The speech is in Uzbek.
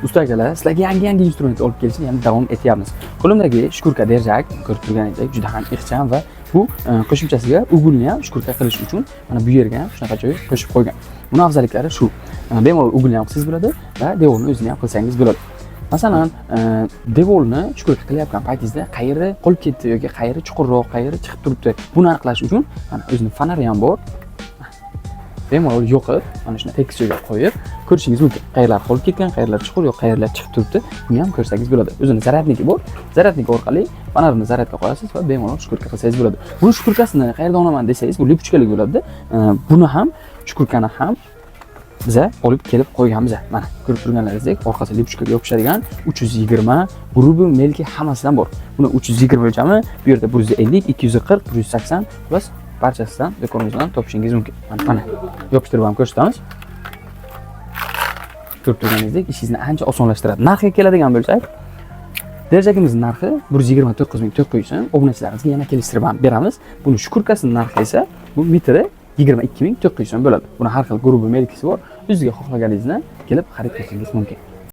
Usta akalar, sizlarga yangi instrument olib kelishni ham davom etyapmiz. Qo'limdagi shkurka derjak, ko'rib turganingizdek, juda ham ixcham va bu qo'shimchasiga ugunni ham shkurka qilish uchun mana bu yerga ham shunaqa joy qo'shib qo'ygan. Buni afzalliklari shu. Bemalol ugunni ham qilsangiz bo'ladi va devorni o'zini ham qilsangiz bo'ladi. Masalan, devorni shkurka qilayotgan paytingizda qayeri qolib ketdi yoki qayeri chuqurroq, qayeri chiqib turibdi. Buni aniqlash uchun mana o'zini fonari ham bor. Bemalol yoqib, mana shuni tekis joyga qo'yib ko'rishingiz mumkin. Qayerlar qolib ketgan, qayerlar chuqur yo'q, qayerlar chiqib turibdi, buni ham ko'rsangiz bo'ladi. O'zini zaryadniki bor. Zaryadnik orqali fonarni zaryadga qo'yasiz va bemalol shkurka qilsangiz bo'ladi. Bu shkurkasini qayerdan olaman desangiz, bu lipuchkalik bo'ladi. Buni ham shkurkani ham biza olib kelib qo'yganmiz. Mana ko'rib turganlaringizdek, orqasi lipuchkaga yopishadigan 320 grubi melki hammasidan bor. Buni 320 o'lchami, bu yerda 150, 240, 180 xullas barchasidan do'konimizdan topishingiz mumkin. Mana yopishtirib ham ko'rsatamiz. Ko'rib turganingizdek, ishingizni ancha osonlashtiradi. Narxiga keladigan bo'lsak, derjagimizning narxi 129.900 so'm. Obunachilarimizga yana kelishtirib ham beramiz. Buni shkurkasining narxi esa bu metri 22.900 so'm bo'ladi. Buni har xil guruhi melkisi bor. O'zingizga xohlaganingizni kelib xarid qilsangiz mumkin.